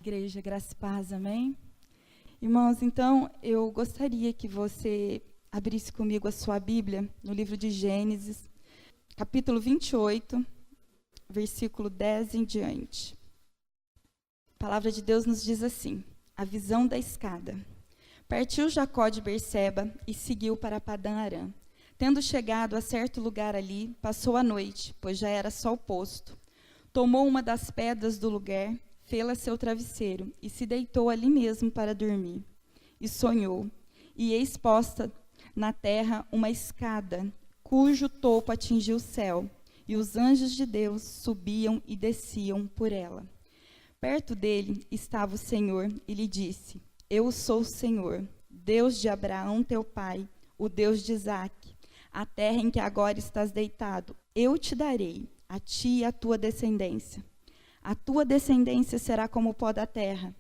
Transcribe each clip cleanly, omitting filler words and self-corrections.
Igreja, graça e paz, amém? Irmãos, então, eu gostaria que você abrisse comigo a sua Bíblia no livro de Gênesis, capítulo 28, versículo 10 em diante. A palavra de Deus nos diz assim: a visão da escada. Partiu Jacó de Berseba e seguiu para Padã Arã. Tendo chegado a certo lugar ali, passou a noite, pois já era sol posto. Tomou uma das pedras do lugar, fê-la seu travesseiro, e se deitou ali mesmo para dormir. E sonhou, e eis posta na terra uma escada, cujo topo atingia o céu, e os anjos de Deus subiam e desciam por ela. Perto dele estava o Senhor, e lhe disse: Eu sou o Senhor, Deus de Abraão teu pai, o Deus de Isaque. A terra em que agora estás deitado, eu te darei, a ti e a tua descendência. A tua descendência será como o pó da terra.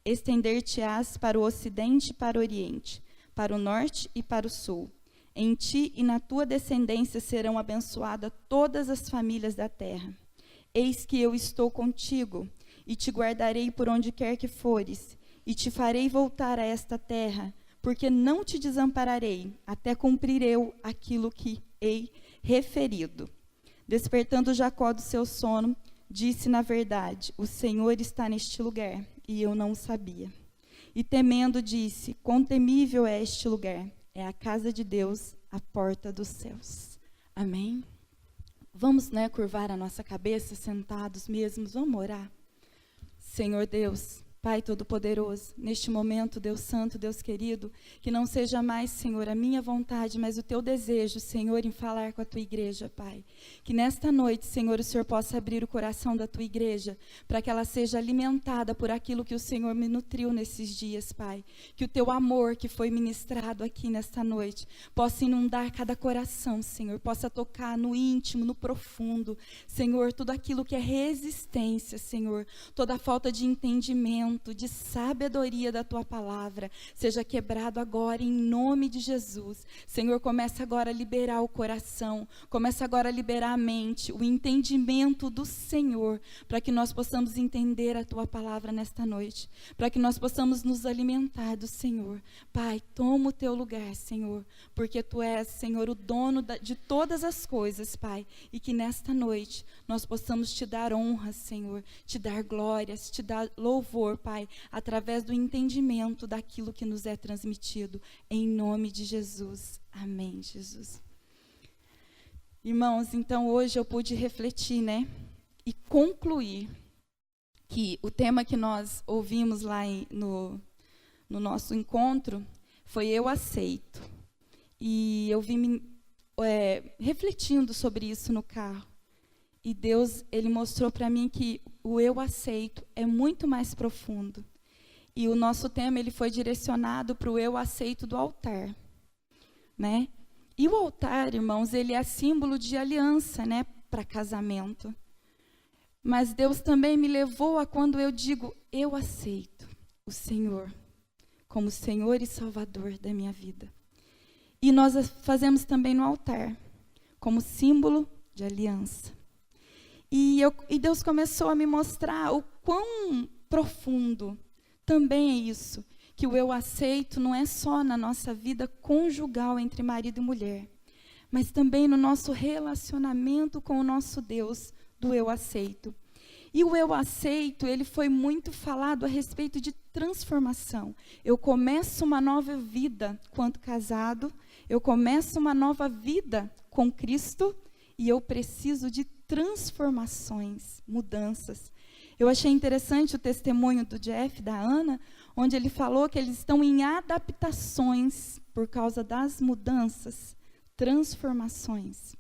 Estender-te-ás para o ocidente e para o oriente, para o norte e para o sul. Em ti e na tua descendência serão abençoadas todas as famílias da terra. Eis que eu estou contigo, e te guardarei por onde quer que fores, e te farei voltar a esta terra, porque não te desampararei, até cumprir eu aquilo que hei referido. Despertando Jacó do seu sono, disse na verdade: o Senhor está neste lugar, e eu não o sabia. E temendo disse: quão temível é este lugar, é a casa de Deus, a porta dos céus. Amém? Vamos, curvar a nossa cabeça, sentados mesmos, vamos orar. Senhor Deus, Pai Todo-Poderoso, neste momento, Deus Santo, Deus querido, que não seja mais, Senhor, a minha vontade, mas o Teu desejo, Senhor, em falar com a Tua igreja, Pai. Que nesta noite, Senhor, o Senhor possa abrir o coração da Tua igreja, para que ela seja alimentada por aquilo que o Senhor me nutriu nesses dias, Pai. Que o Teu amor que foi ministrado aqui nesta noite possa inundar cada coração, Senhor, possa tocar no íntimo, no profundo, Senhor, tudo aquilo que é resistência, Senhor, toda a falta de entendimento, de sabedoria da Tua palavra, seja quebrado agora em nome de Jesus. Senhor, começa agora a liberar o coração, começa agora a liberar a mente, o entendimento do Senhor, para que nós possamos entender a Tua palavra nesta noite, para que nós possamos nos alimentar do Senhor. Pai, toma o Teu lugar, Senhor, porque Tu és, Senhor, o dono de todas as coisas, Pai, e que nesta noite nós possamos Te dar honra, Senhor, Te dar glórias, Te dar louvor, Pai, através do entendimento daquilo que nos é transmitido, em nome de Jesus. Amém, Jesus. Irmãos, então hoje eu pude refletir, e concluir que o tema que nós ouvimos lá no nosso encontro foi Eu Aceito. E eu vim refletindo sobre isso no carro. E Deus, Ele mostrou para mim que o eu aceito é muito mais profundo. E o nosso tema, ele foi direcionado para o eu aceito do altar, E o altar, irmãos, ele é símbolo de aliança, para casamento. Mas Deus também me levou a quando eu digo, eu aceito o Senhor como Senhor e Salvador da minha vida. E nós fazemos também no altar, como símbolo de aliança. E Deus começou a me mostrar o quão profundo também é isso, que o eu aceito não é só na nossa vida conjugal entre marido e mulher, mas também no nosso relacionamento com o nosso Deus do eu aceito. E o eu aceito, ele foi muito falado a respeito de transformação. Eu começo uma nova vida quanto casado, eu começo uma nova vida com Cristo e eu preciso de transformações, mudanças. Eu achei interessante o testemunho do Jeff, da Ana, onde ele falou que eles estão em adaptações por causa das mudanças, transformações.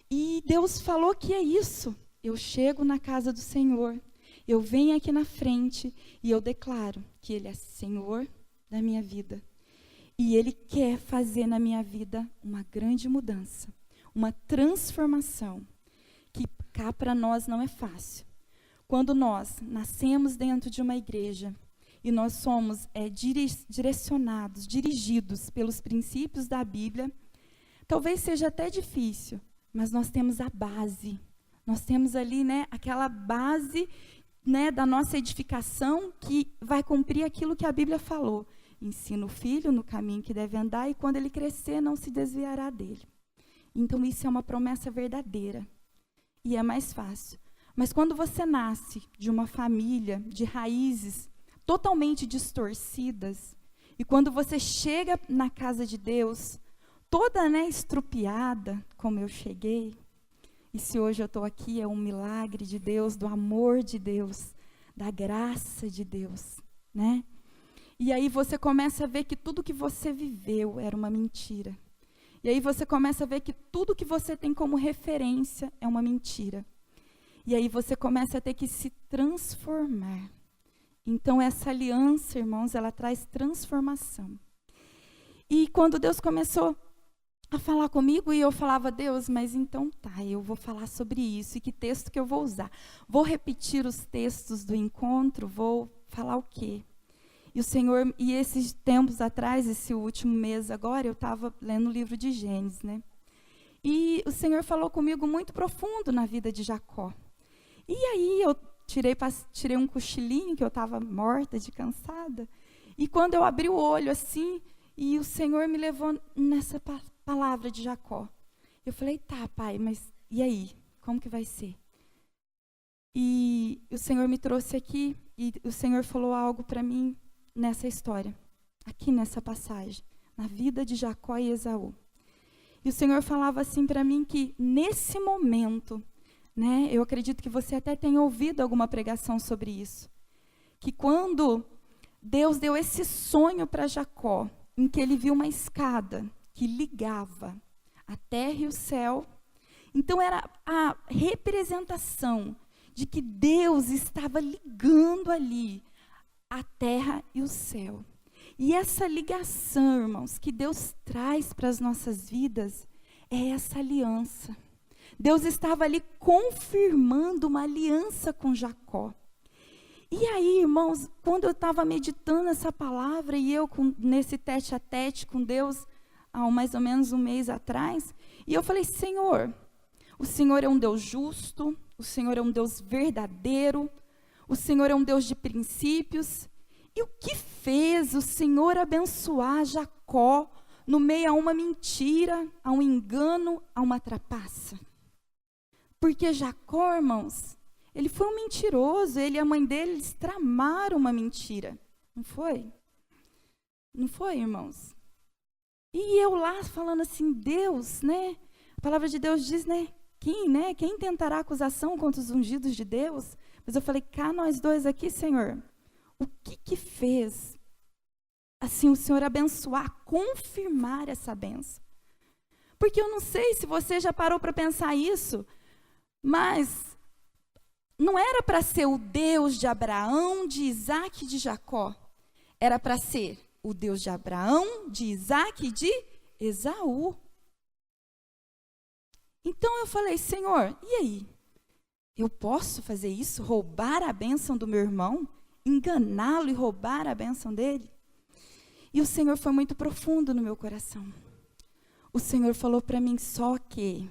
E Deus falou que é isso. Eu chego na casa do Senhor, eu venho aqui na frente e eu declaro que Ele é Senhor da minha vida. E Ele quer fazer na minha vida uma grande mudança, uma transformação, que cá para nós não é fácil. Quando nós nascemos dentro de uma igreja e nós somos direcionados, dirigidos pelos princípios da Bíblia, talvez seja até difícil, mas nós temos a base. Nós temos ali, aquela base né, da nossa edificação, que vai cumprir aquilo que a Bíblia falou. Ensina o filho no caminho que deve andar, e quando ele crescer, não se desviará dele. Então, isso é uma promessa verdadeira. E é mais fácil. Mas quando você nasce de uma família de raízes totalmente distorcidas, e quando você chega na casa de Deus, toda, né, estrupiada, como eu cheguei, e se hoje eu estou aqui, é um milagre de Deus, do amor de Deus, da graça de Deus, né? E aí você começa a ver que tudo que você viveu era uma mentira. E aí você começa a ver que tudo que você tem como referência é uma mentira. E aí você começa a ter que se transformar. Então essa aliança, irmãos, ela traz transformação. E quando Deus começou a falar comigo, e eu falava: Deus, mas então tá, eu vou falar sobre isso, e que texto que eu vou usar? Vou repetir os textos do encontro? Vou falar o quê? E o Senhor, e esses tempos atrás, esse último mês agora, eu estava lendo o livro de Gênesis, né? E o Senhor falou comigo muito profundo na vida de Jacó. E aí eu tirei um cochilinho, que eu estava morta de cansada, e quando eu abri o olho assim, e o Senhor me levou nessa palavra de Jacó. Eu falei: tá, pai, mas e aí? Como que vai ser? E o Senhor me trouxe aqui, e o Senhor falou algo para mim nessa história, aqui nessa passagem, na vida de Jacó e Esaú. E o Senhor falava assim para mim que nesse momento, né, eu acredito que você até tenha ouvido alguma pregação sobre isso, que quando Deus deu esse sonho para Jacó, em que ele viu uma escada que ligava a terra e o céu, então era a representação de que Deus estava ligando ali a terra e o céu. E essa ligação, irmãos, que Deus traz para as nossas vidas, é essa aliança. Deus estava ali confirmando uma aliança com Jacó. E aí, irmãos, quando eu estava meditando essa palavra, e eu nesse tete a tete com Deus, há mais ou menos um mês atrás, e eu falei: Senhor, o Senhor é um Deus justo, o Senhor é um Deus verdadeiro, o Senhor é um Deus de princípios. E o que fez o Senhor abençoar Jacó no meio a uma mentira, a um engano, a uma trapaça? Porque Jacó, irmãos, ele foi um mentiroso, ele e a mãe dele, eles tramaram uma mentira. Não foi? Não foi, irmãos? E eu lá falando assim: Deus, né? A palavra de Deus diz, né? Quem tentará acusação contra os ungidos de Deus? Mas eu falei: cá nós dois aqui, Senhor, o que fez assim o Senhor abençoar, confirmar essa bênção? Porque eu não sei se você já parou para pensar isso, mas não era para ser o Deus de Abraão, de Isaac e de Jacó. Era para ser o Deus de Abraão, de Isaac e de Esaú. Então eu falei: Senhor, e aí? Eu posso fazer isso? Roubar a bênção do meu irmão? Enganá-lo e roubar a bênção dele? E o Senhor foi muito profundo no meu coração. O Senhor falou para mim só que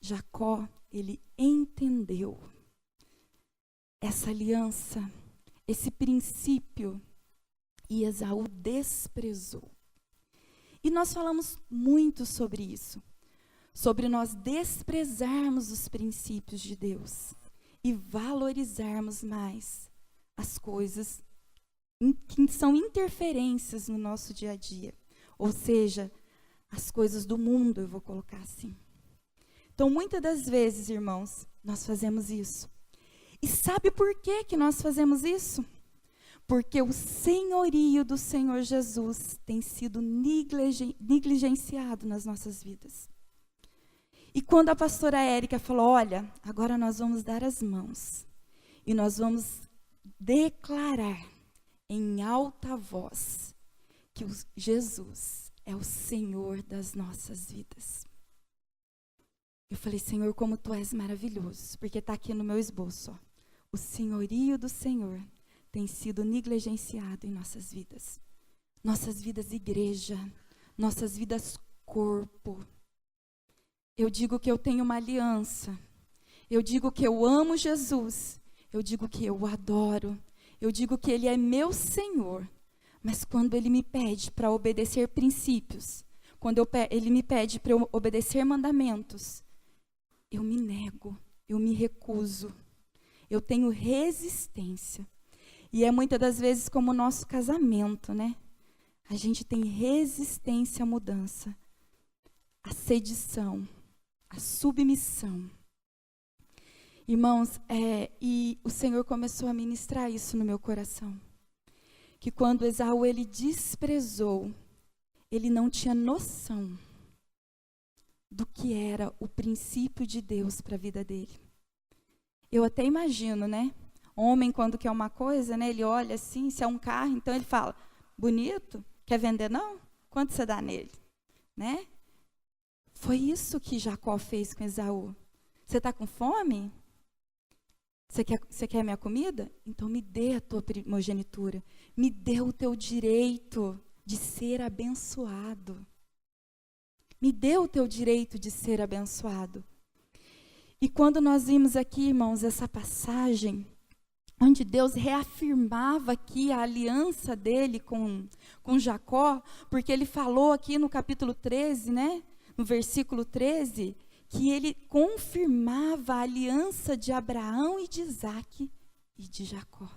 Jacó, ele entendeu essa aliança, esse princípio, e Esaú desprezou. E nós falamos muito sobre isso, sobre nós desprezarmos os princípios de Deus e valorizarmos mais as coisas que são interferências no nosso dia a dia, ou seja, as coisas do mundo, eu vou colocar assim. Então, muitas das vezes, irmãos, nós fazemos isso. E sabe por que nós fazemos isso? Porque o senhorio do Senhor Jesus tem sido negligenciado nas nossas vidas. E quando a pastora Érica falou: olha, agora nós vamos dar as mãos e nós vamos declarar em alta voz que Jesus é o Senhor das nossas vidas. Eu falei: Senhor, como Tu és maravilhoso, porque está aqui no meu esboço, ó. O senhorio do Senhor tem sido negligenciado em nossas vidas. Nossas vidas igreja, nossas vidas corpo. Eu digo que eu tenho uma aliança. Eu digo que eu amo Jesus. eu digo que eu o adoro, eu digo que Ele é meu Senhor. Mas quando Ele me pede para obedecer princípios, quando Ele me pede para eu obedecer mandamentos, eu me nego, eu me recuso, eu tenho resistência. E é muitas das vezes como o nosso casamento, né? A gente tem resistência à mudança, à sedição, à submissão. Irmãos, e o Senhor começou a ministrar isso no meu coração. Que quando Esaú, ele desprezou, ele não tinha noção do que era o princípio de Deus para a vida dele. Eu até imagino, né? Homem, quando quer uma coisa, né? Ele olha assim, se é um carro, então ele fala, bonito, quer vender não? Quanto você dá nele? Né? Foi isso que Jacó fez com Esaú. Você está com fome? Você quer minha comida? Então me dê a tua primogenitura. Me dê o teu direito de ser abençoado. Me dê o teu direito de ser abençoado. E quando nós vimos aqui, irmãos, essa passagem, onde Deus reafirmava aqui a aliança dele com Jacó, porque ele falou aqui no capítulo 13, né? No versículo 13, que ele confirmava a aliança de Abraão e de Isaque e de Jacó,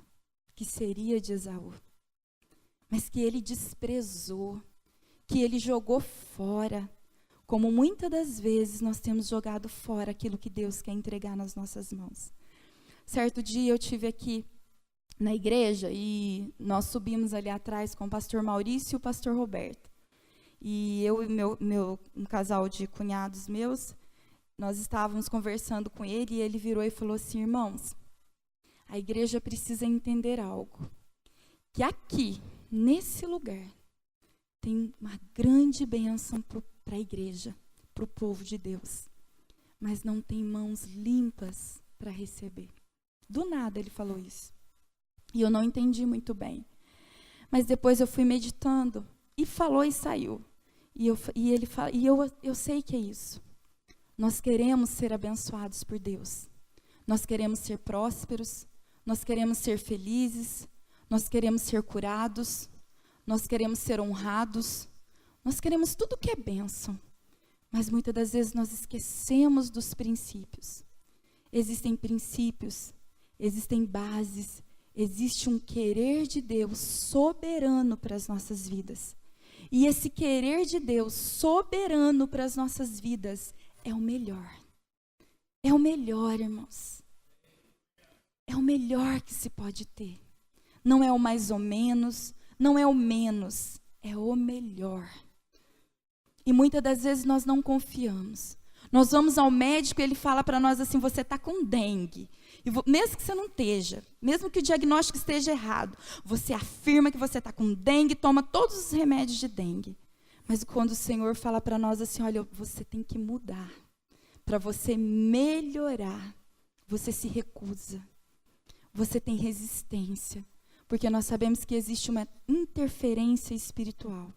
que seria de Esaú. Mas que ele desprezou, que ele jogou fora, como muitas das vezes nós temos jogado fora aquilo que Deus quer entregar nas nossas mãos. Certo dia eu tive aqui na igreja e nós subimos ali atrás com o pastor Maurício e o pastor Roberto. E eu e um casal de cunhados meus, nós estávamos conversando com ele e ele virou e falou assim, irmãos, a igreja precisa entender algo, que aqui, nesse lugar, tem uma grande bênção para a igreja, para o povo de Deus, mas não tem mãos limpas para receber. Do nada ele falou isso. E eu não entendi muito bem. Mas depois eu fui meditando e falou e saiu. E eu sei que é isso. Nós queremos ser abençoados por Deus. Nós queremos ser prósperos. Nós queremos ser felizes. Nós queremos ser curados. Nós queremos ser honrados. Nós queremos tudo que é bênção. Mas muitas das vezes nós esquecemos dos princípios. Existem princípios, existem bases, existe um querer de Deus soberano para as nossas vidas. E esse querer de Deus soberano para as nossas vidas é o melhor. É o melhor, irmãos. É o melhor que se pode ter. Não é o mais ou menos, não é o menos, é o melhor. E muitas das vezes nós não confiamos. Nós vamos ao médico e ele fala para nós assim, você está com dengue. E mesmo que você não esteja, mesmo que o diagnóstico esteja errado, você afirma que você está com dengue, toma todos os remédios de dengue. Mas quando o Senhor fala para nós assim, olha, você tem que mudar. Para você melhorar, você se recusa. Você tem resistência. Porque nós sabemos que existe uma interferência espiritual.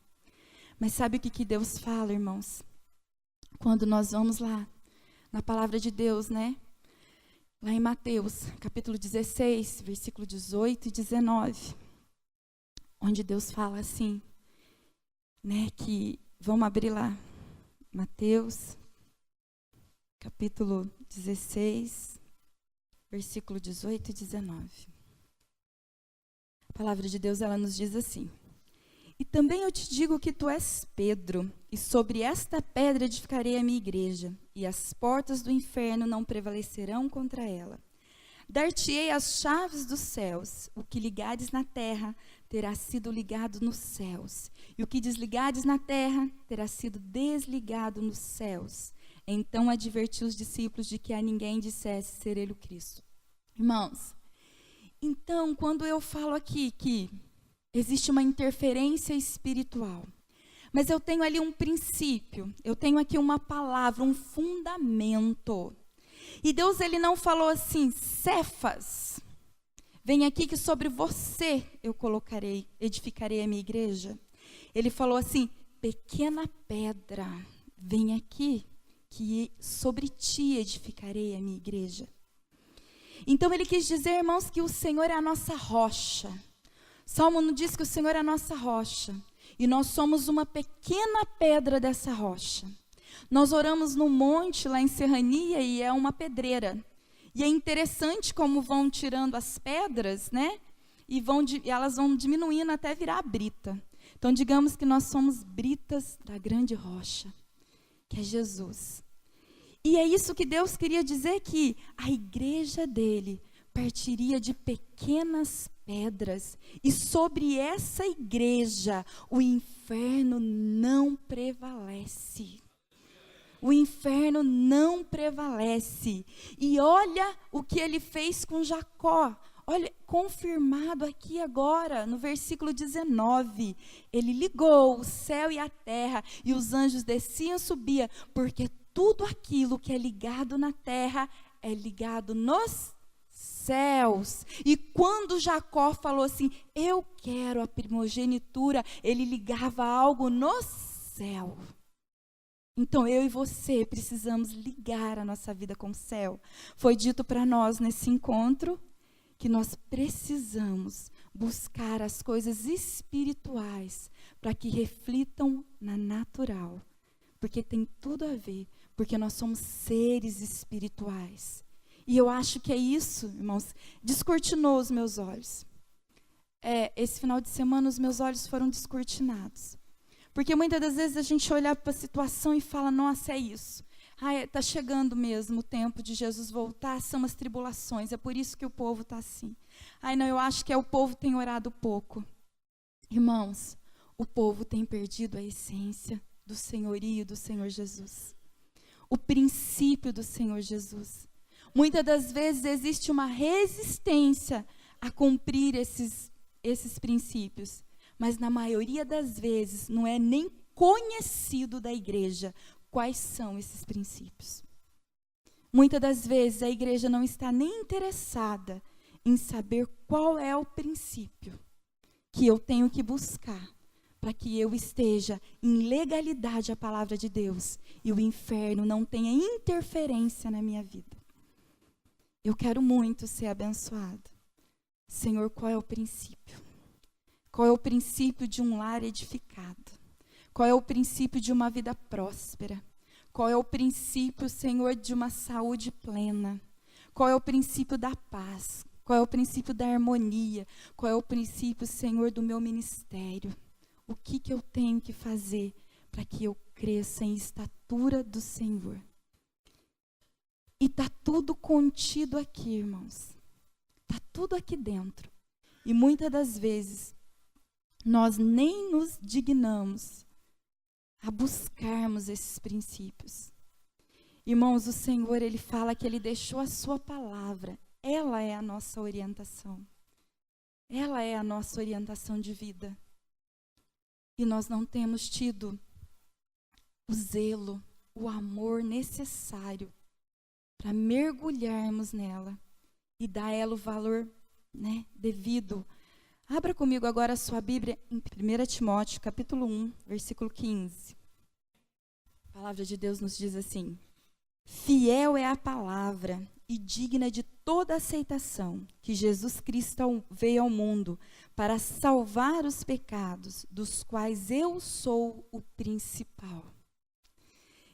Mas sabe o que Deus fala, irmãos? Quando nós vamos lá, na palavra de Deus, né? Lá em Mateus, capítulo 16, versículo 18 e 19. Onde Deus fala assim, né? Que, vamos abrir lá. Mateus, capítulo 16, versículo 18 e 19. A palavra de Deus, ela nos diz assim. E também eu te digo que tu és Pedro, e sobre esta pedra edificarei a minha igreja, e as portas do inferno não prevalecerão contra ela. Dar-te-ei as chaves dos céus, o que ligares na terra terá sido ligado nos céus, e o que desligares na terra terá sido desligado nos céus. Então advertiu os discípulos de que a ninguém dissesse ser ele o Cristo. Irmãos, então quando eu falo aqui que existe uma interferência espiritual. Mas eu tenho ali um princípio, eu tenho aqui uma palavra, um fundamento. E Deus, ele não falou assim, Cefas, vem aqui que sobre você eu edificarei a minha igreja. Ele falou assim, pequena pedra, vem aqui que sobre ti edificarei a minha igreja. Então ele quis dizer, irmãos, que o Senhor é a nossa rocha. Salmo não diz que o Senhor é a nossa rocha. E nós somos uma pequena pedra dessa rocha. Nós oramos no monte, lá em Serrania, e é uma pedreira. E é interessante como vão tirando as pedras, né? E elas vão diminuindo até virar a brita. Então, digamos que nós somos britas da grande rocha, que é Jesus. E é isso que Deus queria dizer, que a igreja dele partiria de pequenas pedras. E sobre essa igreja, o inferno não prevalece. O inferno não prevalece. E olha o que ele fez com Jacó. Olha, confirmado aqui agora, no versículo 19. Ele ligou o céu e a terra, e os anjos desciam e subiam, porque tudo aquilo que é ligado na terra é ligado nos céus. E quando Jacó falou assim, eu quero a primogenitura, ele ligava algo no céu. Então eu e você precisamos ligar a nossa vida com o céu. Foi dito para nós nesse encontro que nós precisamos buscar as coisas espirituais para que reflitam na natural. Porque tem tudo a ver, porque nós somos seres espirituais. E eu acho que é isso, irmãos, descortinou os meus olhos. Esse final de semana os meus olhos foram descortinados. Porque muitas das vezes a gente olha para a situação e fala, nossa, é isso. Está chegando mesmo o tempo de Jesus voltar, são as tribulações, é por isso que o povo está assim. Não, eu acho que o povo tem orado pouco. Irmãos, o povo tem perdido a essência do senhorio do Senhor Jesus. O princípio do Senhor Jesus. Muitas das vezes existe uma resistência a cumprir esses princípios. Mas na maioria das vezes não é nem conhecido da igreja quais são esses princípios. Muitas das vezes a igreja não está nem interessada em saber qual é o princípio que eu tenho que buscar para que eu esteja em legalidade à palavra de Deus e o inferno não tenha interferência na minha vida. Eu quero muito ser abençoado. Senhor, qual é o princípio? Qual é o princípio de um lar edificado? Qual é o princípio de uma vida próspera? Qual é o princípio, Senhor, de uma saúde plena? Qual é o princípio da paz? Qual é o princípio da harmonia? Qual é o princípio, Senhor, do meu ministério? O que eu tenho que fazer para que eu cresça em estatura do Senhor? E está tudo contido aqui, irmãos. Está tudo aqui dentro. E muitas das vezes, nós nem nos dignamos a buscarmos esses princípios. Irmãos, o Senhor, Ele fala que Ele deixou a sua palavra. Ela é a nossa orientação. Ela é a nossa orientação de vida. E nós não temos tido o zelo, o amor necessário para mergulharmos nela e dar a ela o valor, devido. Abra comigo agora a sua Bíblia em 1 Timóteo, capítulo 1, versículo 15. A palavra de Deus nos diz assim: fiel é a palavra e digna de toda aceitação que Jesus Cristo veio ao mundo para salvar os pecados, dos quais eu sou o principal.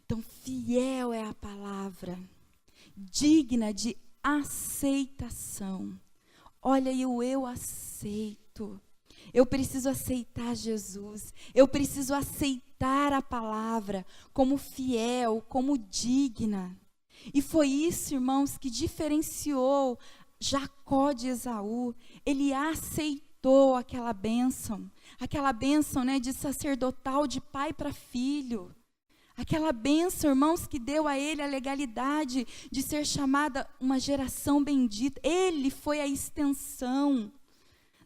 Então, fiel é a palavra, digna de aceitação. Olha, eu aceito. Eu preciso aceitar Jesus. Eu preciso aceitar a palavra como fiel, como digna. E foi isso, irmãos, que diferenciou Jacó de Esaú. Ele aceitou aquela bênção, de sacerdotal de pai para filho. Aquela bênção, irmãos, que deu a ele a legalidade de ser chamada uma geração bendita. Ele foi a extensão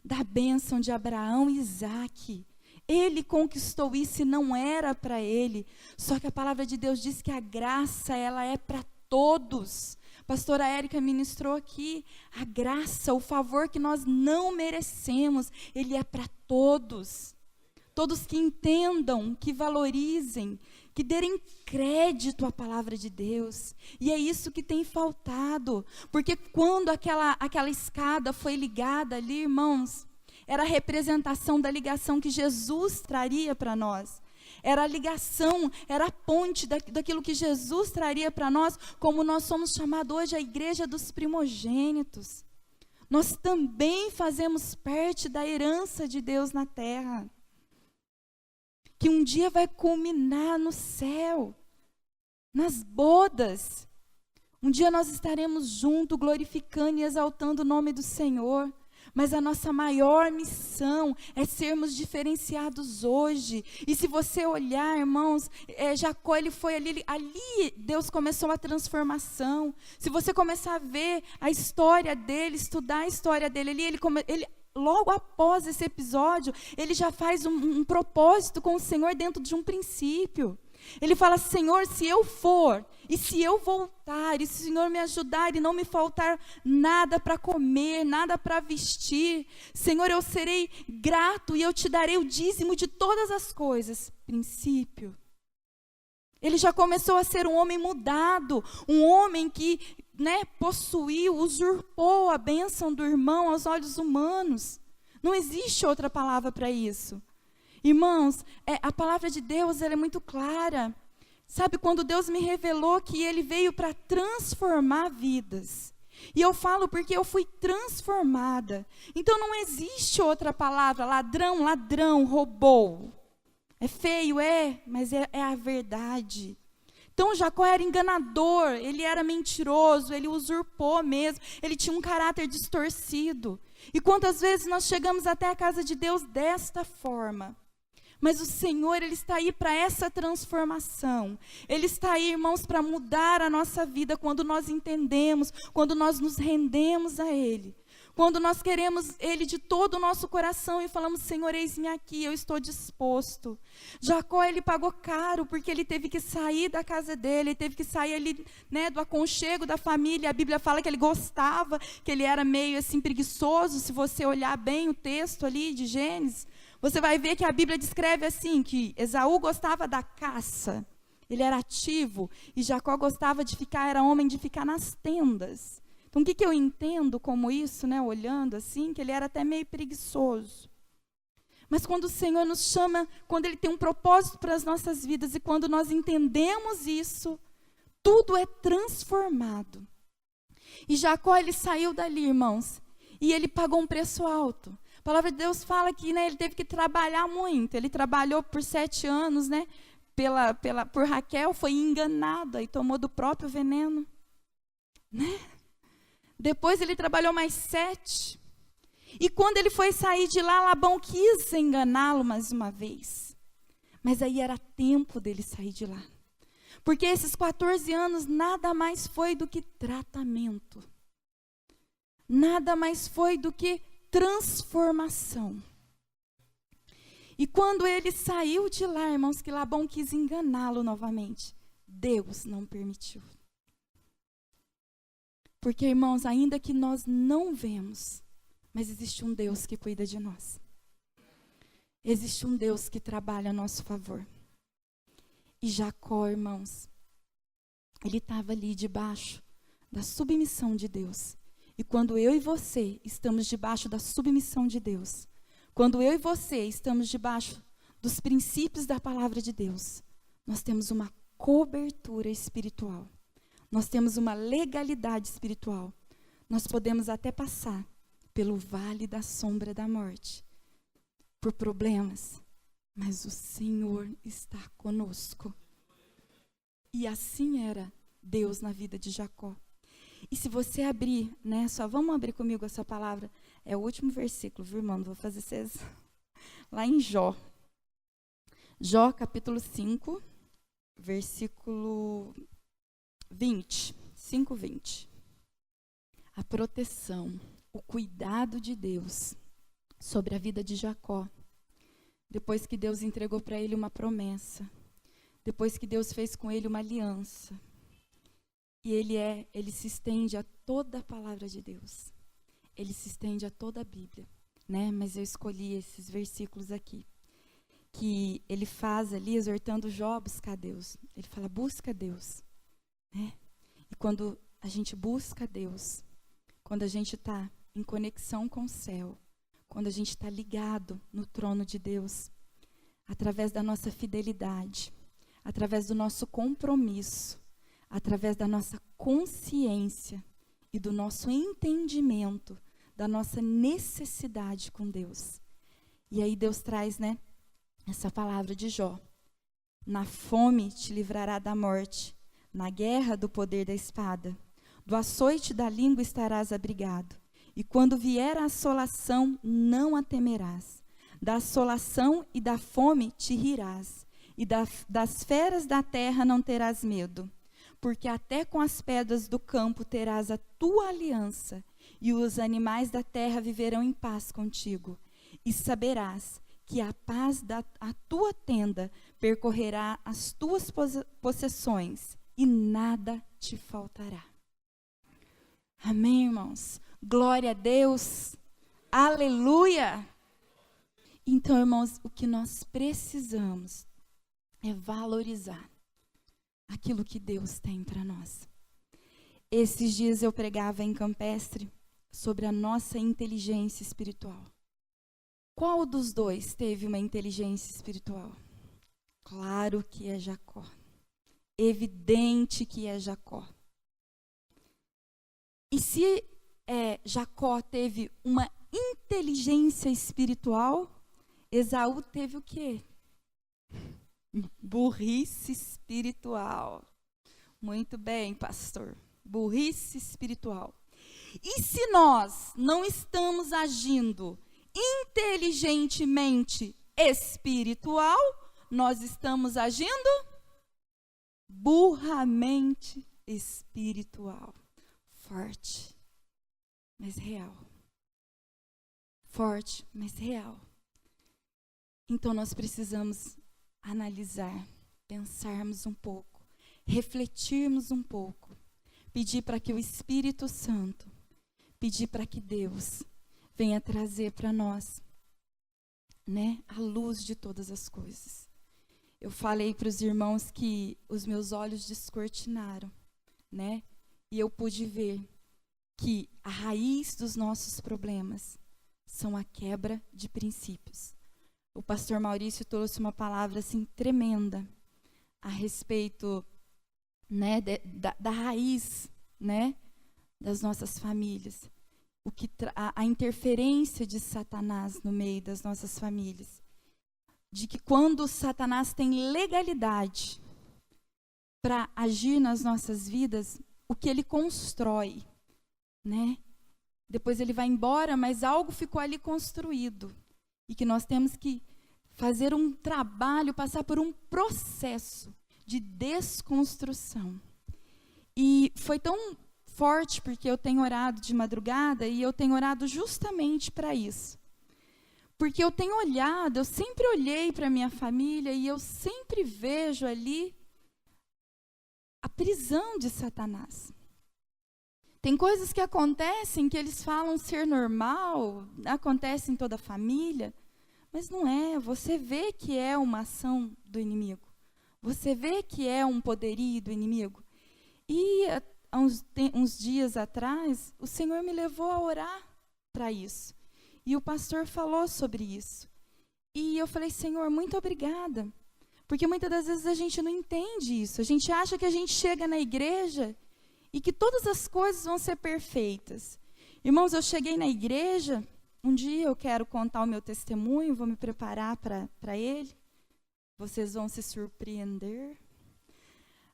da bênção de Abraão e Isaque. Ele conquistou isso e não era para ele. Só que a palavra de Deus diz que a graça, ela é para todos. Pastora Érica ministrou aqui. A graça, o favor que nós não merecemos, ele é para todos. todos que entendam, que valorizem, que derem crédito à palavra de Deus. E é isso que tem faltado, porque quando aquela escada foi ligada ali, irmãos, era a representação da ligação que Jesus traria para nós. Era a ligação, era a ponte daquilo que Jesus traria para nós, como nós somos chamados hoje a igreja dos primogênitos. Nós também fazemos parte da herança de Deus na terra, que um dia vai culminar no céu, nas bodas. Um dia nós estaremos juntos, glorificando e exaltando o nome do Senhor. Mas a nossa maior missão é sermos diferenciados hoje. E se você olhar, irmãos, Jacó, ele foi ali Deus começou a transformação. Se você começar a ver a história dele, estudar a história dele ali, ele logo após esse episódio, ele já faz um propósito com o Senhor dentro de um princípio. Ele fala: Senhor, se eu for, e se eu voltar, e se o Senhor me ajudar, e não me faltar nada para comer, nada para vestir, Senhor, eu serei grato, e eu te darei o dízimo de todas as coisas. Princípio. Ele já começou a ser um homem mudado, um homem que, possuiu, usurpou a bênção do irmão aos olhos humanos. Não existe outra palavra para isso. Irmãos, a palavra de Deus, ela é muito clara. Sabe, quando Deus me revelou que Ele veio para transformar vidas. E eu falo porque eu fui transformada. Então não existe outra palavra. Ladrão, ladrão, roubou. É feio, mas é a verdade. Então Jacó era enganador, ele era mentiroso, ele usurpou mesmo, ele tinha um caráter distorcido. E quantas vezes nós chegamos até a casa de Deus desta forma? Mas o Senhor, Ele está aí para essa transformação. Ele está aí, irmãos, para mudar a nossa vida quando nós entendemos, quando nós nos rendemos a Ele. Quando nós queremos Ele de todo o nosso coração e falamos: Senhor, eis-me aqui, eu estou disposto. Jacó, ele pagou caro, porque ele teve que sair da casa dele, ele teve que sair ali, do aconchego da família. A Bíblia fala que ele gostava, que ele era meio assim preguiçoso. Se você olhar bem o texto ali de Gênesis, você vai ver que a Bíblia descreve assim, que Esaú gostava da caça, ele era ativo, e Jacó gostava de ficar, era homem de ficar nas tendas. Então, o que eu entendo como isso, olhando assim, que ele era até meio preguiçoso. Mas quando o Senhor nos chama, quando Ele tem um propósito para as nossas vidas, e quando nós entendemos isso, tudo é transformado. E Jacó, ele saiu dali, irmãos, e ele pagou um preço alto. A palavra de Deus fala que ele teve que trabalhar muito. Ele trabalhou por 7 anos, por Raquel, foi enganado e tomou do próprio veneno. Depois ele trabalhou mais 7. E quando ele foi sair de lá, Labão quis enganá-lo mais uma vez. Mas aí era tempo dele sair de lá. Porque esses 14 anos nada mais foi do que tratamento. Nada mais foi do que transformação. E quando ele saiu de lá, irmãos, que Labão quis enganá-lo novamente, Deus não permitiu. Porque, irmãos, ainda que nós não vemos, mas existe um Deus que cuida de nós. Existe um Deus que trabalha a nosso favor. E Jacó, irmãos, ele estava ali debaixo da submissão de Deus. E quando eu e você estamos debaixo da submissão de Deus, quando eu e você estamos debaixo dos princípios da palavra de Deus, nós temos uma cobertura espiritual. Nós temos uma legalidade espiritual. Nós podemos até passar pelo vale da sombra da morte, por problemas, mas o Senhor está conosco. E assim era Deus na vida de Jacó. E se você abrir, só vamos abrir comigo essa palavra, é o último versículo, viu, irmão? Não vou fazer vocês. Lá em Jó. Jó, capítulo 5, versículo 20, 5:20. A proteção, o cuidado de Deus sobre a vida de Jacó. Depois que Deus entregou para ele uma promessa. Depois que Deus fez com ele uma aliança. E ele se estende a toda a palavra de Deus. Ele se estende a toda a Bíblia, Mas eu escolhi esses versículos aqui. que ele faz ali, exortando Jó a buscar Deus. Ele fala, busca Deus. Né? E quando a gente busca Deus, quando a gente está em conexão com o céu, quando a gente está ligado no trono de Deus, através da nossa fidelidade, através do nosso compromisso, através da nossa consciência e do nosso entendimento da nossa necessidade com Deus. E aí Deus traz, né, essa palavra de Jó. Na fome te livrará da morte, na guerra do poder da espada. Do açoite da língua estarás abrigado. E quando vier a assolação, não a temerás. Da assolação e da fome te rirás. E das feras da terra não terás medo. Porque até com as pedras do campo terás a tua aliança. E os animais da terra viverão em paz contigo. E saberás que a paz da a tua tenda percorrerá as tuas possessões. E nada te faltará. Amém, irmãos? Glória a Deus. Aleluia. Então, irmãos, o que nós precisamos é valorizar aquilo que Deus tem para nós. Esses dias eu pregava em Campestre sobre a nossa inteligência espiritual. Qual dos dois teve uma inteligência espiritual? Claro que é Jacó. Evidente que é Jacó. E se Jacó teve uma inteligência espiritual, Esaú teve o quê? Burrice espiritual. Muito bem, pastor. Burrice espiritual. E se nós não estamos agindo inteligentemente espiritual, nós estamos agindo burramente espiritual. Forte, mas real. Forte, mas real. Então nós precisamos analisar, pensarmos um pouco, refletirmos um pouco, pedir para que o Espírito Santo, pedir para que Deus venha trazer para nós, né, a luz de todas as coisas. Eu falei para os irmãos que os meus olhos descortinaram, né? E eu pude ver que a raiz dos nossos problemas são a quebra de princípios. O pastor Maurício trouxe uma palavra assim tremenda a respeito, né, da raiz, né, das nossas famílias. A interferência de Satanás no meio das nossas famílias. De que quando Satanás tem legalidade para agir nas nossas vidas, o que ele constrói, né? Depois ele vai embora, mas algo ficou ali construído. E que nós temos que fazer um trabalho, passar por um processo de desconstrução. E foi tão forte, porque eu tenho orado de madrugada e eu tenho orado justamente para isso. Porque eu tenho olhado, eu sempre olhei para a minha família e eu sempre vejo ali a prisão de Satanás. Tem coisas que acontecem que eles falam ser normal, acontece em toda a família, mas não é. Você vê que é uma ação do inimigo. Você vê que é um poderio do inimigo. E há uns dias atrás, o Senhor me levou a orar para isso. E o pastor falou sobre isso. E eu falei, Senhor, muito obrigada. Porque muitas das vezes a gente não entende isso. A gente acha que a gente chega na igreja e que todas as coisas vão ser perfeitas. Irmãos, eu cheguei na igreja, um dia eu quero contar o meu testemunho, vou me preparar para ele. Vocês vão se surpreender.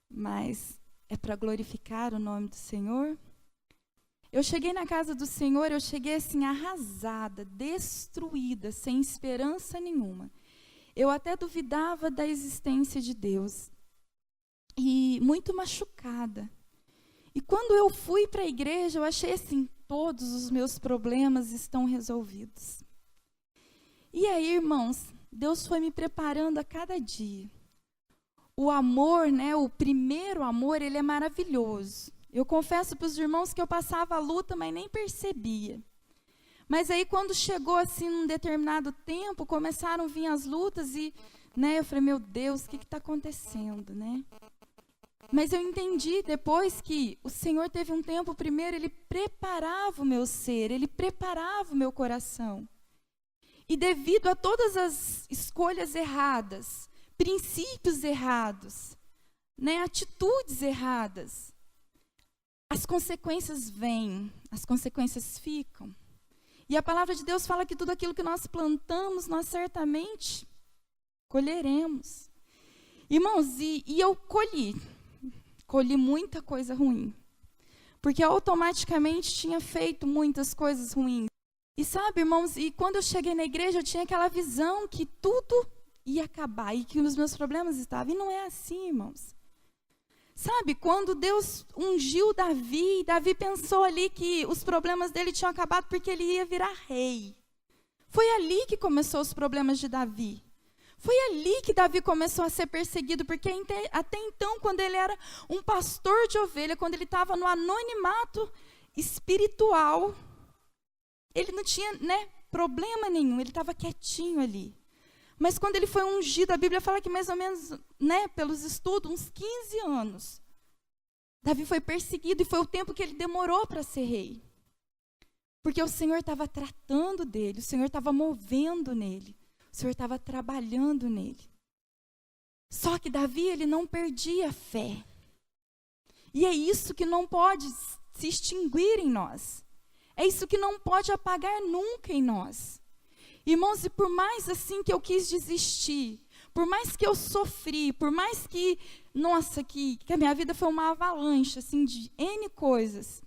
Mas é para glorificar o nome do Senhor. Eu cheguei na casa do Senhor, eu cheguei assim arrasada, destruída, sem esperança nenhuma. Eu até duvidava da existência de Deus. E muito machucada. E quando eu fui para a igreja, eu achei assim, todos os meus problemas estão resolvidos. E aí, irmãos, Deus foi me preparando a cada dia. O amor, né, o primeiro amor, ele é maravilhoso. Eu confesso para os irmãos que eu passava a luta, mas nem percebia. Mas aí quando chegou assim num determinado tempo, começaram a vir as lutas e, né, eu falei, meu Deus, o que está acontecendo, né? Mas eu entendi depois que o Senhor teve um tempo primeiro, Ele preparava o meu ser, Ele preparava o meu coração. E devido a todas as escolhas erradas, princípios errados, né, atitudes erradas, as consequências vêm, as consequências ficam. E a palavra de Deus fala que tudo aquilo que nós plantamos, nós certamente colheremos. Irmãos, e eu colhi muita coisa ruim. Porque automaticamente tinha feito muitas coisas ruins. E sabe, irmãos, e quando eu cheguei na igreja, eu tinha aquela visão que tudo ia acabar e que os meus problemas estavam. E não é assim, irmãos. Sabe, quando Deus ungiu Davi, Davi pensou ali que os problemas dele tinham acabado porque ele ia virar rei. Foi ali que começou os problemas de Davi. Foi ali que Davi começou a ser perseguido, porque até então, quando ele era um pastor de ovelha, quando ele estava no anonimato espiritual, ele não tinha, né, problema nenhum, ele estava quietinho ali. Mas quando ele foi ungido, a Bíblia fala que mais ou menos, né, pelos estudos, uns 15 anos, Davi foi perseguido e foi o tempo que ele demorou para ser rei. Porque o Senhor estava tratando dele, o Senhor estava movendo nele, o Senhor estava trabalhando nele. Só que Davi, ele não perdia a fé. E é isso que não pode se extinguir em nós. É isso que não pode apagar nunca em nós. Irmãos, e por mais assim que eu quis desistir, por mais que eu sofri, por mais que, nossa, que a minha vida foi uma avalanche, assim, de N coisas,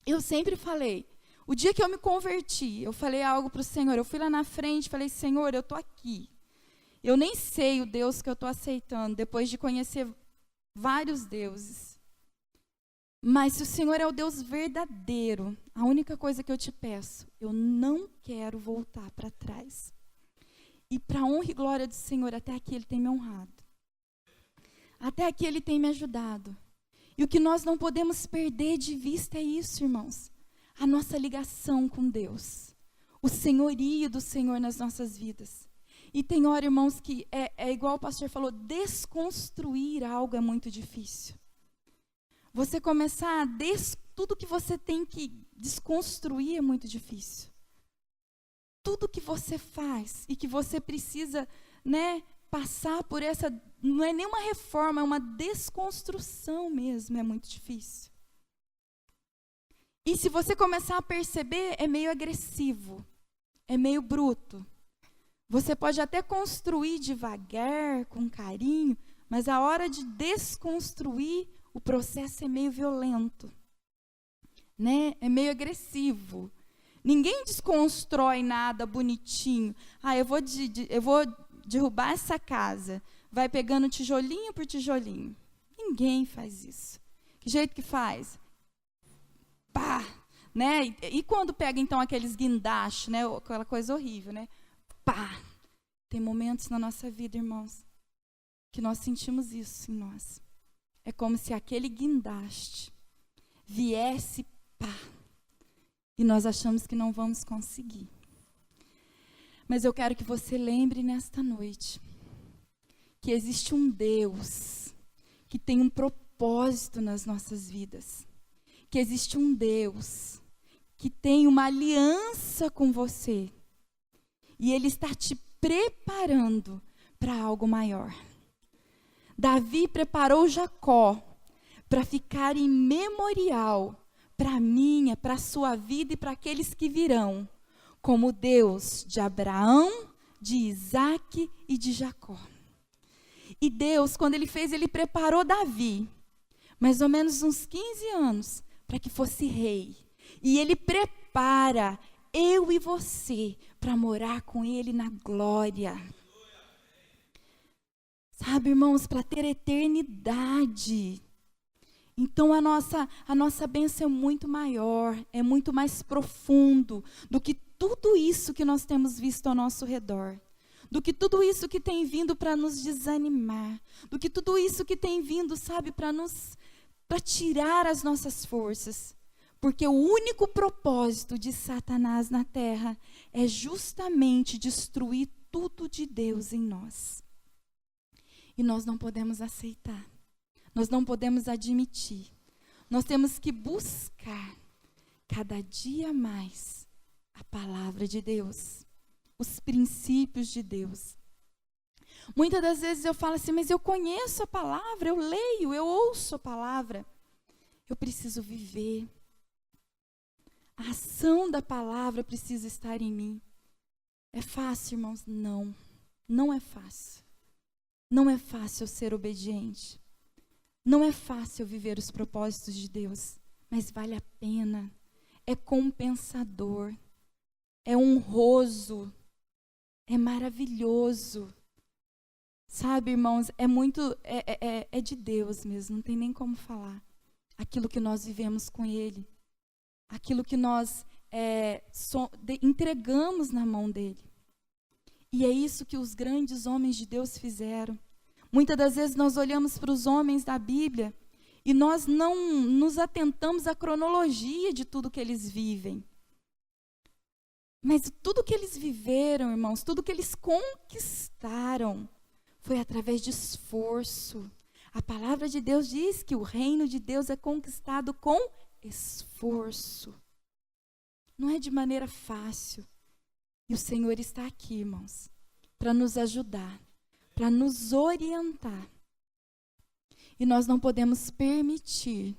eu sempre falei, o dia que eu me converti, eu falei algo para o Senhor, eu fui lá na frente, falei, Senhor, eu estou aqui. Eu nem sei o Deus que eu estou aceitando, depois de conhecer vários deuses. Mas se o Senhor é o Deus verdadeiro, a única coisa que eu te peço, eu não quero voltar para trás. E para a honra e glória do Senhor, até aqui Ele tem me honrado. Até aqui Ele tem me ajudado. E o que nós não podemos perder de vista é isso, irmãos. A nossa ligação com Deus. O senhorio do Senhor nas nossas vidas. E tem hora, irmãos, que é igual o pastor falou, desconstruir algo é muito difícil. Você começar tudo que você tem que desconstruir é muito difícil. Tudo que você faz e que você precisa, né, passar por essa, não é nenhuma reforma, é uma desconstrução mesmo, é muito difícil. E se você começar a perceber, é meio agressivo, é meio bruto. Você pode até construir devagar, com carinho, mas a hora de desconstruir, o processo é meio violento, né? É meio agressivo. Ninguém desconstrói nada bonitinho. Eu vou derrubar essa casa. Vai pegando tijolinho por tijolinho. Ninguém faz isso. Que jeito que faz? Pá! Né? E quando pega, então, aqueles guindastes, né? Aquela coisa horrível, né? Pá! Tem momentos na nossa vida, irmãos, que nós sentimos isso em nós. É como se aquele guindaste viesse, pá, e nós achamos que não vamos conseguir. Mas eu quero que você lembre nesta noite que existe um Deus que tem um propósito nas nossas vidas. Que existe um Deus que tem uma aliança com você. E Ele está te preparando para algo maior. Davi preparou Jacó para ficar em memorial para a minha, para a sua vida e para aqueles que virão, como Deus de Abraão, de Isaque e de Jacó. E Deus, quando Ele fez, Ele preparou Davi, mais ou menos uns 15 anos, para que fosse rei. E Ele prepara eu e você para morar com Ele na glória. Sabe, irmãos, para ter eternidade. Então a nossa bênção é muito maior, é muito mais profundo do que tudo isso que nós temos visto ao nosso redor. Do que tudo isso que tem vindo para nos desanimar. Do que tudo isso que tem vindo, sabe, para tirar as nossas forças. Porque o único propósito de Satanás na terra é justamente destruir tudo de Deus em nós. E nós não podemos aceitar. Nós não podemos admitir. Nós temos que buscar cada dia mais a palavra de Deus, os princípios de Deus. Muitas das vezes eu falo assim, mas eu conheço a palavra, eu leio, eu ouço a palavra. Eu preciso viver. A ação da palavra precisa estar em mim. É fácil, irmãos? Não, não é fácil. Não é fácil ser obediente. Não é fácil viver os propósitos de Deus, mas vale a pena. É compensador, é honroso, é maravilhoso. Sabe, irmãos, é de Deus mesmo, não tem nem como falar. Aquilo que nós vivemos com Ele, aquilo que nós entregamos na mão dEle. E é isso que os grandes homens de Deus fizeram. Muitas das vezes nós olhamos para os homens da Bíblia e nós não nos atentamos à cronologia de tudo que eles vivem. Mas tudo que eles viveram, irmãos, tudo que eles conquistaram, foi através de esforço. A palavra de Deus diz que o reino de Deus é conquistado com esforço. Não é de maneira fácil. E o Senhor está aqui, irmãos, para nos ajudar, para nos orientar. E nós não podemos permitir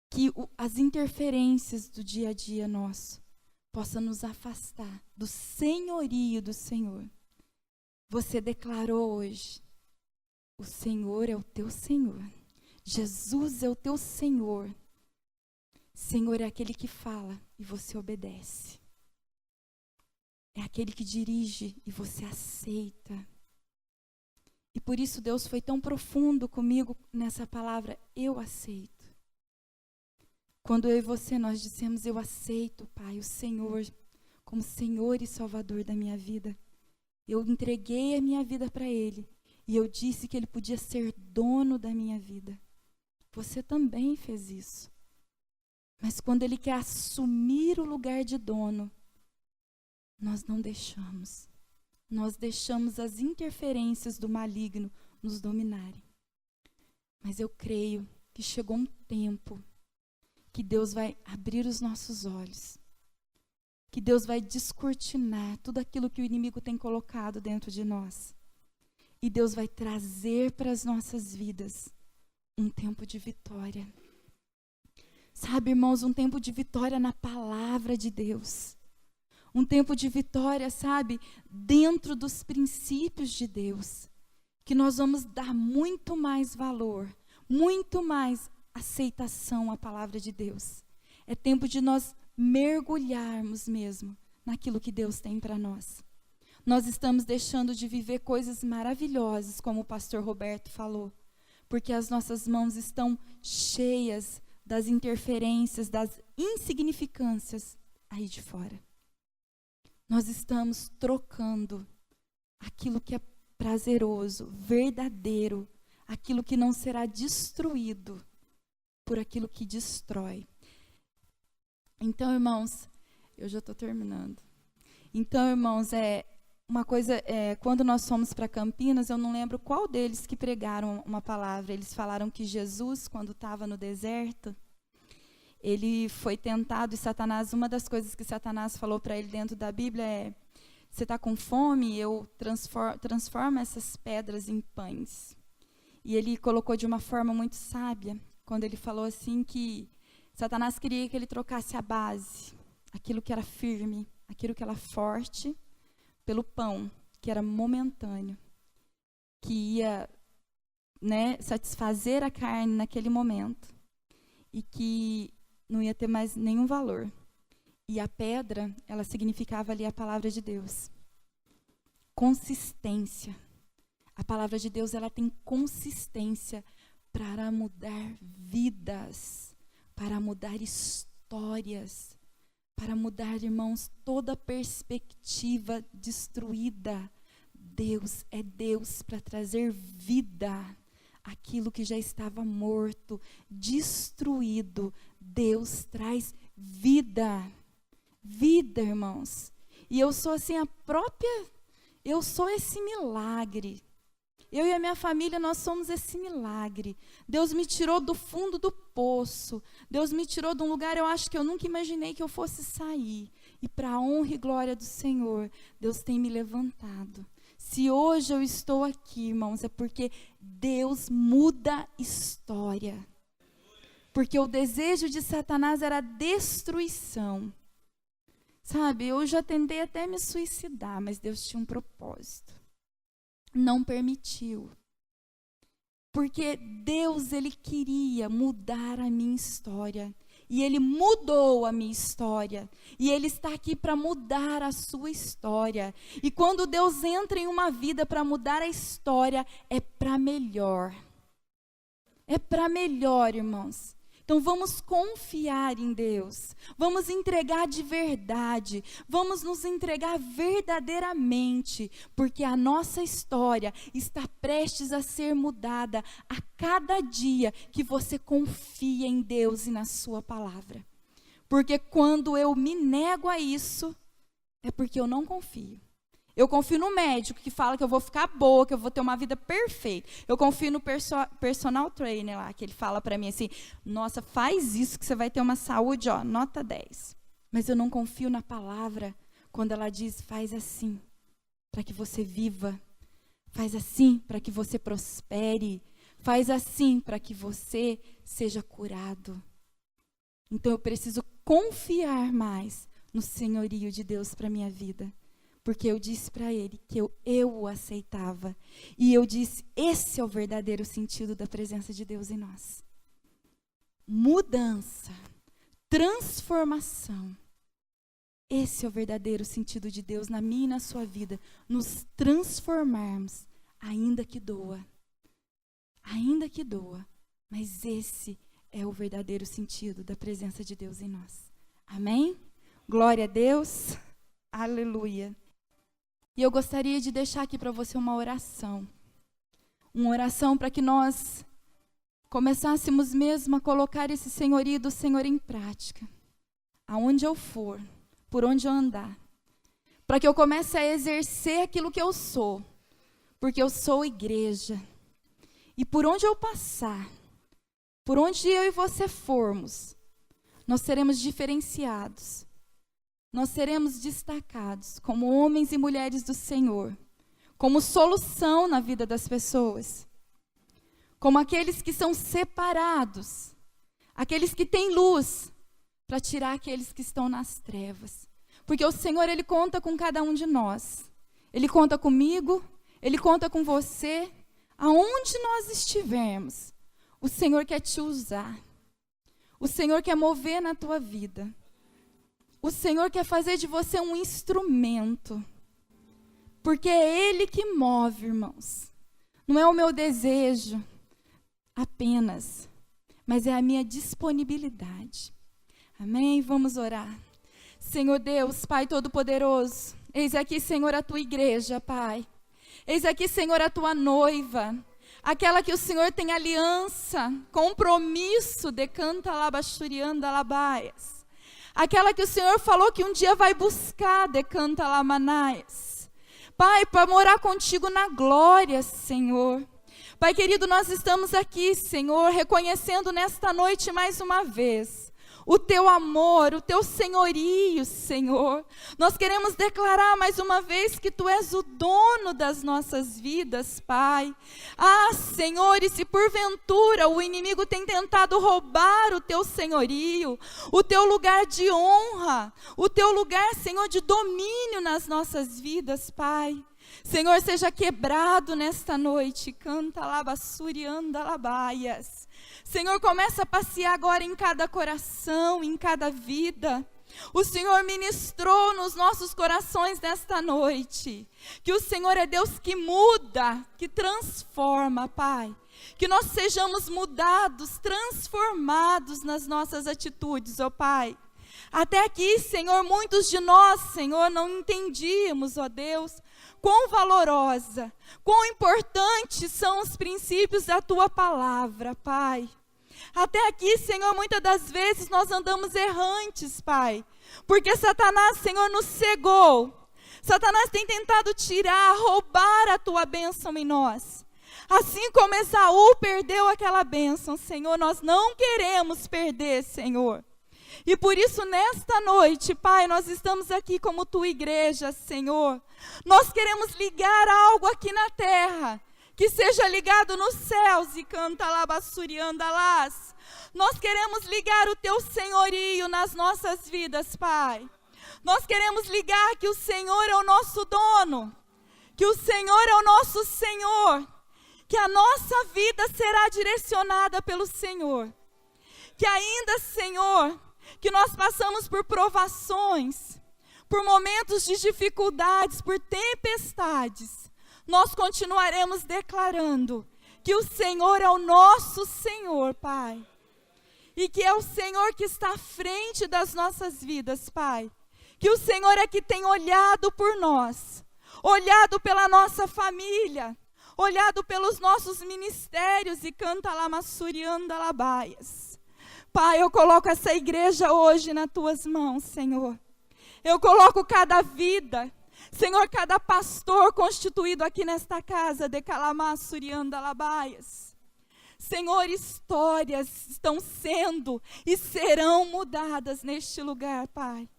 que as interferências do dia a dia nosso possam nos afastar do senhorio do Senhor. Você declarou hoje, o Senhor é o teu Senhor. Jesus é o teu Senhor. Senhor é aquele que fala e você obedece. É aquele que dirige e você aceita. E por isso Deus foi tão profundo comigo nessa palavra, eu aceito. Quando eu e você nós dissemos, eu aceito, Pai, o Senhor, como Senhor e Salvador da minha vida. Eu entreguei a minha vida para Ele. E eu disse que Ele podia ser dono da minha vida. Você também fez isso. Mas quando Ele quer assumir o lugar de dono, nós não deixamos. Nós deixamos as interferências do maligno nos dominarem. Mas eu creio que chegou um tempo que Deus vai abrir os nossos olhos. Que Deus vai descortinar tudo aquilo que o inimigo tem colocado dentro de nós. E Deus vai trazer para as nossas vidas um tempo de vitória. Sabe, irmãos, um tempo de vitória na palavra de Deus. Um tempo de vitória, sabe, dentro dos princípios de Deus. Que nós vamos dar muito mais valor, muito mais aceitação à palavra de Deus. É tempo de nós mergulharmos mesmo naquilo que Deus tem para nós. Nós estamos deixando de viver coisas maravilhosas, como o pastor Roberto falou, porque as nossas mãos estão cheias das interferências, das insignificâncias aí de fora. Nós estamos trocando aquilo que é prazeroso, verdadeiro, aquilo que não será destruído, por aquilo que destrói. Então, irmãos, eu já estou terminando. Então, irmãos, uma coisa, quando nós fomos para Campinas, eu não lembro qual deles que pregaram uma palavra. Eles falaram que Jesus, quando estava no deserto, ele foi tentado e Satanás, uma das coisas que Satanás falou para ele dentro da Bíblia é: você está com fome, eu transformo essas pedras em pães. E ele colocou de uma forma muito sábia, quando ele falou assim que Satanás queria que ele trocasse a base, aquilo que era firme, aquilo que era forte, pelo pão, que era momentâneo, que ia, satisfazer a carne naquele momento e que não ia ter mais nenhum valor. E a pedra, ela significava ali a palavra de Deus. Consistência. A palavra de Deus, ela tem consistência para mudar vidas, para mudar histórias, para mudar, irmãos, toda perspectiva destruída. Deus é Deus para trazer vida aquilo que já estava morto, destruído, Deus traz vida. Vida, irmãos. E eu sou assim eu sou esse milagre. Eu e a minha família, nós somos esse milagre. Deus me tirou do fundo do poço. Deus me tirou de um lugar, eu acho que eu nunca imaginei que eu fosse sair. E para a honra e glória do Senhor, Deus tem me levantado. Se hoje eu estou aqui, irmãos, é porque Deus muda história. Porque o desejo de Satanás era destruição. Sabe, eu já tentei até me suicidar, mas Deus tinha um propósito. Não permitiu. Porque Deus, Ele queria mudar a minha história. E Ele mudou a minha história. E Ele está aqui para mudar a sua história. E quando Deus entra em uma vida para mudar a história, é para melhor. É para melhor, irmãos. Então vamos confiar em Deus, vamos entregar de verdade, vamos nos entregar verdadeiramente, porque a nossa história está prestes a ser mudada a cada dia que você confia em Deus e na sua palavra. Porque quando eu me nego a isso, é porque eu não confio. Eu confio no médico que fala que eu vou ficar boa, que eu vou ter uma vida perfeita. Eu confio no personal trainer lá, que ele fala para mim assim, nossa, faz isso que você vai ter uma saúde, ó, nota 10. Mas eu não confio na palavra, quando ela diz, faz assim, para que você viva. Faz assim, para que você prospere. Faz assim, para que você seja curado. Então eu preciso confiar mais no senhorio de Deus para a minha vida. Porque eu disse para ele que eu o aceitava. E eu disse, esse é o verdadeiro sentido da presença de Deus em nós. Mudança, transformação. Esse é o verdadeiro sentido de Deus na minha e na sua vida. Nos transformarmos, ainda que doa. Ainda que doa. Mas esse é o verdadeiro sentido da presença de Deus em nós. Amém? Glória a Deus. Aleluia. E eu gostaria de deixar aqui para você uma oração. Uma oração para que nós começássemos mesmo a colocar esse senhorio do Senhor em prática. Aonde eu for, por onde eu andar. Para que eu comece a exercer aquilo que eu sou. Porque eu sou igreja. E por onde eu passar, por onde eu e você formos, nós seremos diferenciados. Nós seremos destacados como homens e mulheres do Senhor, como solução na vida das pessoas, como aqueles que são separados, aqueles que têm luz, para tirar aqueles que estão nas trevas. Porque o Senhor, Ele conta com cada um de nós. Ele conta comigo, Ele conta com você, aonde nós estivermos. O Senhor quer te usar, o Senhor quer mover na tua vida. O Senhor quer fazer de você um instrumento. Porque é Ele que move, irmãos. Não é o meu desejo apenas, mas é a minha disponibilidade. Amém? Vamos orar. Senhor Deus, Pai Todo-Poderoso, eis aqui, Senhor, a tua igreja, Pai. Eis aqui, Senhor, a tua noiva. Aquela que o Senhor tem aliança, compromisso, decanta labasturianda labaias. Aquela que o Senhor falou que um dia vai buscar, decanta lamanaias. Pai, para morar contigo na glória, Senhor. Pai querido, nós estamos aqui, Senhor, reconhecendo nesta noite mais uma vez o teu amor, o teu senhorio, Senhor. Nós queremos declarar mais uma vez que tu és o dono das nossas vidas, Pai. Ah, Senhor, e se porventura o inimigo tem tentado roubar o teu senhorio, o teu lugar de honra, o teu lugar, Senhor, de domínio nas nossas vidas, Pai. Senhor, seja quebrado nesta noite. Canta labassurianda labaias. Senhor, começa a passear agora em cada coração, em cada vida. O Senhor ministrou nos nossos corações nesta noite. Que o Senhor é Deus que muda, que transforma, Pai. Que nós sejamos mudados, transformados nas nossas atitudes, ó Pai. Até aqui, Senhor, muitos de nós, Senhor, não entendíamos, ó Deus, quão valorosa, quão importantes são os princípios da tua palavra, Pai. Até aqui, Senhor, muitas das vezes nós andamos errantes, Pai, porque Satanás, Senhor, nos cegou. Satanás tem tentado tirar, roubar a tua bênção em nós. Assim como Esaú perdeu aquela bênção, Senhor, nós não queremos perder, Senhor. E por isso, nesta noite, Pai, nós estamos aqui como tua igreja, Senhor. Nós queremos ligar algo aqui na terra, que seja ligado nos céus, e canta lá, bassuriandalás. Nós queremos ligar o teu senhorio nas nossas vidas, Pai. Nós queremos ligar que o Senhor é o nosso dono, que o Senhor é o nosso Senhor, que a nossa vida será direcionada pelo Senhor. Que ainda, Senhor, que nós passamos por provações, por momentos de dificuldades, por tempestades, nós continuaremos declarando que o Senhor é o nosso Senhor, Pai. E que é o Senhor que está à frente das nossas vidas, Pai. Que o Senhor é que tem olhado por nós, olhado pela nossa família, olhado pelos nossos ministérios, e canta lá, massuriandalabaias. Pai, eu coloco essa igreja hoje nas tuas mãos, Senhor. Eu coloco cada vida, Senhor, cada pastor constituído aqui nesta casa, de calamassuriandalabaias. Senhor, histórias estão sendo e serão mudadas neste lugar, Pai.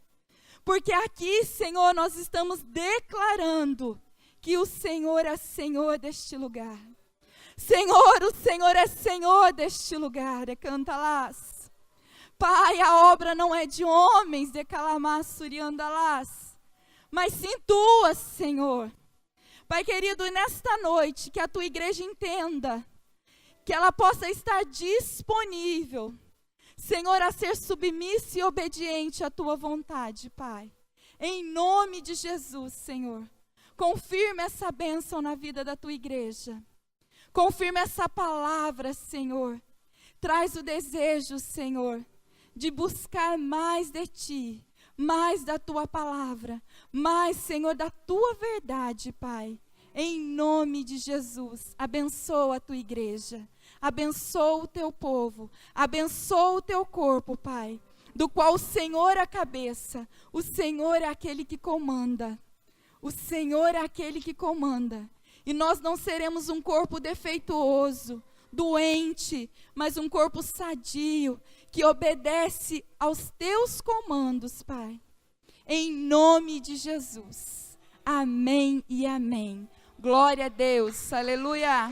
Porque aqui, Senhor, nós estamos declarando que o Senhor é Senhor deste lugar. Senhor, o Senhor é Senhor deste lugar, de cantalás. Pai, a obra não é de homens, de calamassuriandalás, mas sim tua, Senhor. Pai querido, nesta noite, que a tua igreja entenda, que ela possa estar disponível, Senhor, a ser submissa e obediente à tua vontade, Pai. Em nome de Jesus, Senhor. Confirma essa bênção na vida da tua igreja. Confirma essa palavra, Senhor. Traz o desejo, Senhor, de buscar mais de ti, mais da tua palavra, mais, Senhor, da tua verdade, Pai. Em nome de Jesus, abençoa a tua igreja. Abençoa o teu povo, abençoa o teu corpo, Pai, do qual o Senhor é a cabeça, o Senhor é aquele que comanda, o Senhor é aquele que comanda, e nós não seremos um corpo defeituoso, doente, mas um corpo sadio, que obedece aos teus comandos, Pai, em nome de Jesus, amém e amém, glória a Deus, aleluia.